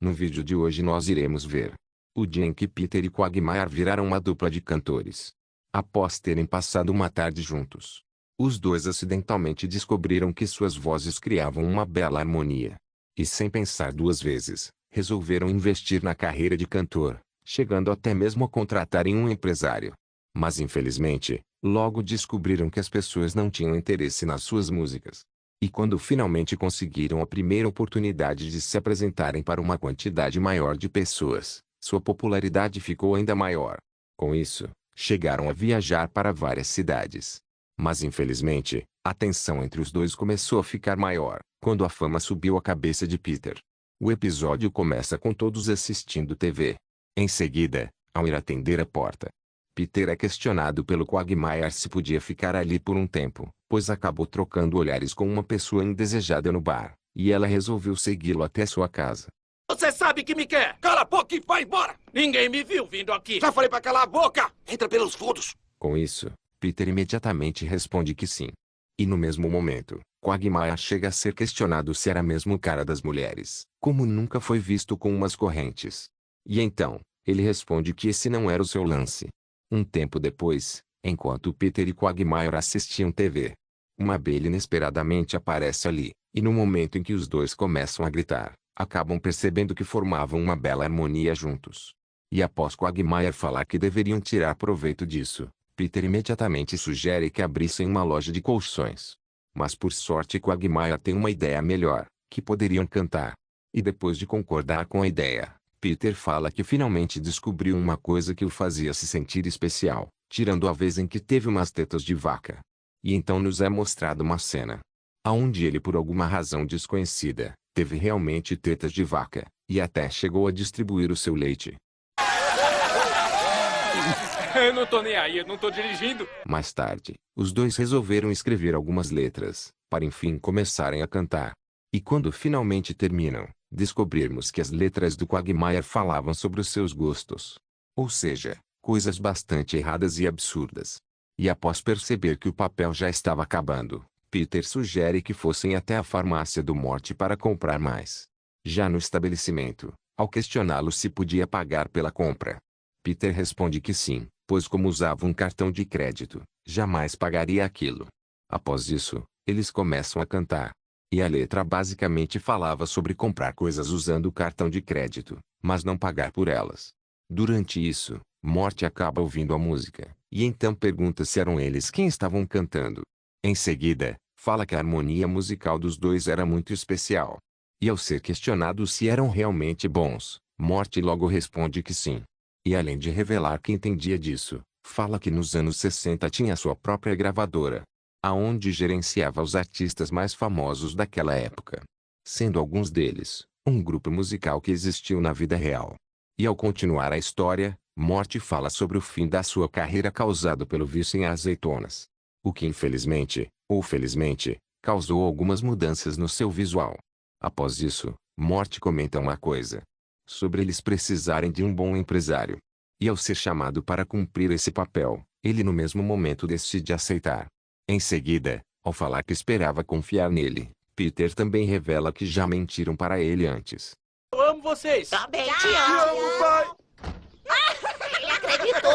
No vídeo de hoje nós iremos ver o dia em que Peter e Quagmire viraram uma dupla de cantores. Após terem passado uma tarde juntos, os dois acidentalmente descobriram que suas vozes criavam uma bela harmonia. E sem pensar duas vezes, resolveram investir na carreira de cantor, chegando até mesmo a contratarem um empresário. Mas infelizmente, logo descobriram que as pessoas não tinham interesse nas suas músicas. E quando finalmente conseguiram a primeira oportunidade de se apresentarem para uma quantidade maior de pessoas, sua popularidade ficou ainda maior. Com isso, chegaram a viajar para várias cidades. Mas infelizmente, a tensão entre os dois começou a ficar maior, quando a fama subiu à cabeça de Peter. O episódio começa com todos assistindo TV. Em seguida, ao ir atender a porta, Peter é questionado pelo Quagmire se podia ficar ali por um tempo, pois acabou trocando olhares com uma pessoa indesejada no bar, e ela resolveu segui-lo até sua casa. Você sabe que me quer! Cala a boca e vai embora! Ninguém me viu vindo aqui! Já falei pra calar a boca! Entra pelos fundos! Com isso, Peter imediatamente responde que sim. E no mesmo momento, Quagmire chega a ser questionado se era mesmo o cara das mulheres, como nunca foi visto com umas correntes. E então, ele responde que esse não era o seu lance. Um tempo depois, enquanto Peter e Quagmire assistiam TV, uma abelha inesperadamente aparece ali, e no momento em que os dois começam a gritar, acabam percebendo que formavam uma bela harmonia juntos. E após Quagmire falar que deveriam tirar proveito disso, Peter imediatamente sugere que abrissem uma loja de colchões. Mas por sorte Quagmire tem uma ideia melhor, que poderiam cantar. E depois de concordar com a ideia, Peter fala que finalmente descobriu uma coisa que o fazia se sentir especial, tirando a vez em que teve umas tetas de vaca. E então nos é mostrada uma cena aonde ele, por alguma razão desconhecida, teve realmente tetas de vaca, e até chegou a distribuir o seu leite. Eu não tô nem aí, eu não tô dirigindo. Mais tarde, os dois resolveram escrever algumas letras, para enfim começarem a cantar. E quando finalmente terminam, descobrirmos que as letras do Quagmire falavam sobre os seus gostos. Ou seja, coisas bastante erradas e absurdas. E após perceber que o papel já estava acabando, Peter sugere que fossem até a farmácia do Morty para comprar mais. Já no estabelecimento, ao questioná-lo se podia pagar pela compra, Peter responde que sim, pois como usava um cartão de crédito, jamais pagaria aquilo. Após isso, eles começam a cantar. E a letra basicamente falava sobre comprar coisas usando o cartão de crédito, mas não pagar por elas. Durante isso, Morty acaba ouvindo a música, e então pergunta se eram eles quem estavam cantando. Em seguida, fala que a harmonia musical dos dois era muito especial. E ao ser questionado se eram realmente bons, Morty logo responde que sim. E além de revelar que entendia disso, fala que nos anos 60 tinha sua própria gravadora, aonde gerenciava os artistas mais famosos daquela época, sendo alguns deles um grupo musical que existiu na vida real. E ao continuar a história, Morty fala sobre o fim da sua carreira causado pelo vício em azeitonas, o que infelizmente, ou felizmente, causou algumas mudanças no seu visual. Após isso, Morty comenta uma coisa sobre eles precisarem de um bom empresário. E ao ser chamado para cumprir esse papel, ele no mesmo momento decide aceitar. Em seguida, ao falar que esperava confiar nele, Peter também revela que já mentiram para ele antes. Eu amo vocês! Também te amo. pai! Ele acreditou.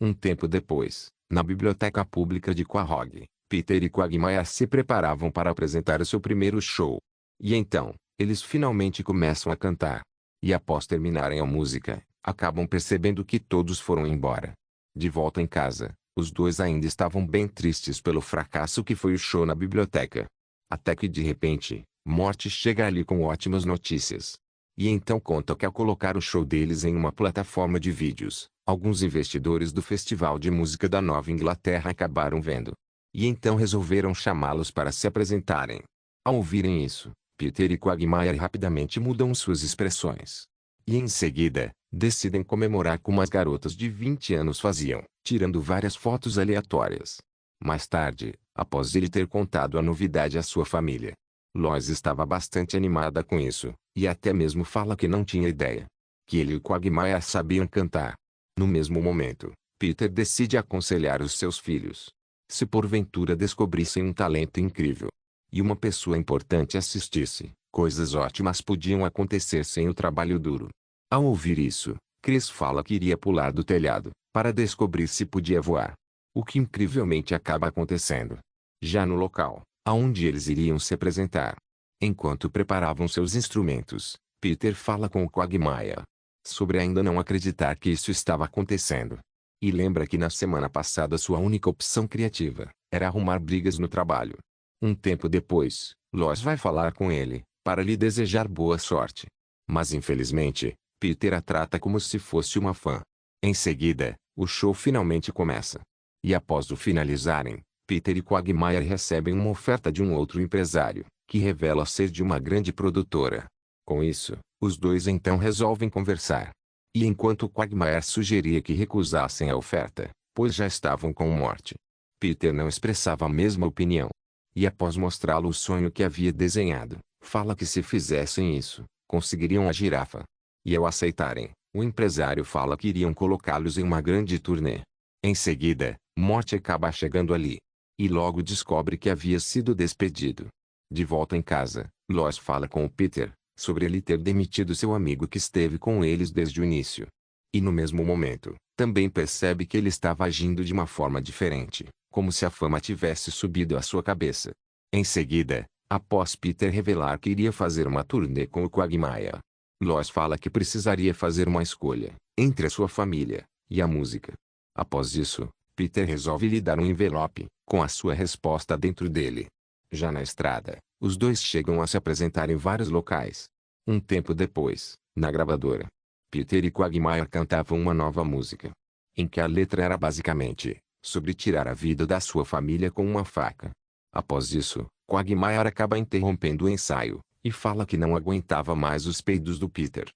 Um tempo depois, na biblioteca pública de Quahog, Peter e Quagmire se preparavam para apresentar o seu primeiro show. E então, eles finalmente começam a cantar. E após terminarem a música, acabam percebendo que todos foram embora. De volta em casa, os dois ainda estavam bem tristes pelo fracasso que foi o show na biblioteca. Até que de repente, Morty chega ali com ótimas notícias. E então conta que ao colocar o show deles em uma plataforma de vídeos, alguns investidores do Festival de Música da Nova Inglaterra acabaram vendo. E então resolveram chamá-los para se apresentarem. Ao ouvirem isso, Peter e Quagmire rapidamente mudam suas expressões. E em seguida, decidem comemorar como as garotas de 20 anos faziam, tirando várias fotos aleatórias. Mais tarde, após ele ter contado a novidade à sua família, Lois estava bastante animada com isso, e até mesmo fala que não tinha ideia que ele e Quagmire sabiam cantar. No mesmo momento, Peter decide aconselhar os seus filhos. Se porventura descobrissem um talento incrível, e uma pessoa importante assistisse, Coisas ótimas podiam acontecer sem o trabalho duro. Ao ouvir isso, Chris fala que iria pular do telhado, para descobrir se podia voar. O que incrivelmente acaba acontecendo. Já no local, aonde eles iriam se apresentar. Enquanto preparavam seus instrumentos, Peter fala com o Quagmire sobre ainda não acreditar que isso estava acontecendo. E lembra que na semana passada sua única opção criativa era arrumar brigas no trabalho. Um tempo depois, Lois vai falar com ele, para lhe desejar boa sorte. Mas infelizmente, Peter a trata como se fosse uma fã. Em seguida, o show finalmente começa. E após o finalizarem, Peter e Quagmire recebem uma oferta de um outro empresário, que revela ser de uma grande produtora. Com isso, os dois então resolvem conversar. E enquanto Quagmire sugeria que recusassem a oferta, pois já estavam com morte, Peter não expressava a mesma opinião. E após mostrá-lo o sonho que havia desenhado, fala que se fizessem isso, conseguiriam a girafa. E ao aceitarem, o empresário fala que iriam colocá-los em uma grande turnê. Em seguida, Morty acaba chegando ali. E logo descobre que havia sido despedido. De volta em casa, Lois fala com o Peter sobre ele ter demitido seu amigo que esteve com eles desde o início. E no mesmo momento, também percebe que ele estava agindo de uma forma diferente, como se a fama tivesse subido à sua cabeça. Em seguida, após Peter revelar que iria fazer uma turnê com o Quagmire, Lois fala que precisaria fazer uma escolha entre a sua família e a música. Após isso, Peter resolve lhe dar um envelope com a sua resposta dentro dele. Já na estrada, os dois chegam a se apresentar em vários locais. Um tempo depois, na gravadora, Peter e Quagmire cantavam uma nova música, em que a letra era basicamente sobre tirar a vida da sua família com uma faca. Após isso, Quagmire acaba interrompendo o ensaio e fala que não aguentava mais os peidos do Peter.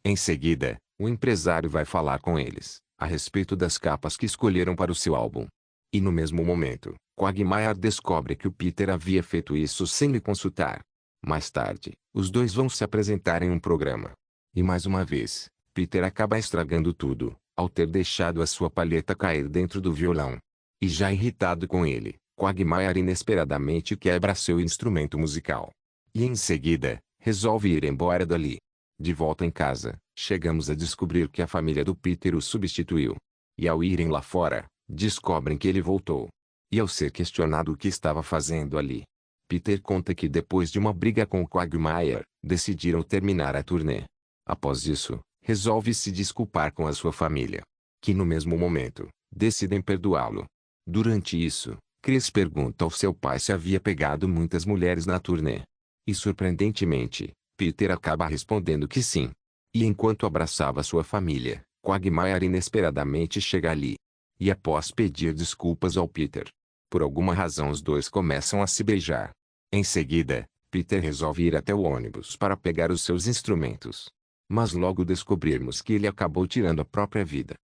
Em seguida, o empresário vai falar com eles a respeito das capas que escolheram para o seu álbum. E no mesmo momento, Quagmire descobre que o Peter havia feito isso sem lhe consultar. Mais tarde, os dois vão se apresentar em um programa. E mais uma vez, Peter acaba estragando tudo, ao ter deixado a sua palheta cair dentro do violão. E já irritado com ele, Quagmire inesperadamente quebra seu instrumento musical. E em seguida, resolve ir embora dali. De volta em casa, chegamos a descobrir que a família do Peter o substituiu. E ao irem lá fora, descobrem que ele voltou. E ao ser questionado o que estava fazendo ali, Peter conta que depois de uma briga com o Quagmire, decidiram terminar a turnê. Após isso, resolve se desculpar com a sua família, que no mesmo momento, decidem perdoá-lo. Durante isso, Chris pergunta ao seu pai se havia pegado muitas mulheres na turnê. E surpreendentemente, Peter acaba respondendo que sim. E enquanto abraçava sua família, Quagmire inesperadamente chega ali. E após pedir desculpas ao Peter, por alguma razão os dois começam a se beijar. Em seguida, Peter resolve ir até o ônibus para pegar os seus instrumentos. Mas logo descobrimos que ele acabou tirando a própria vida.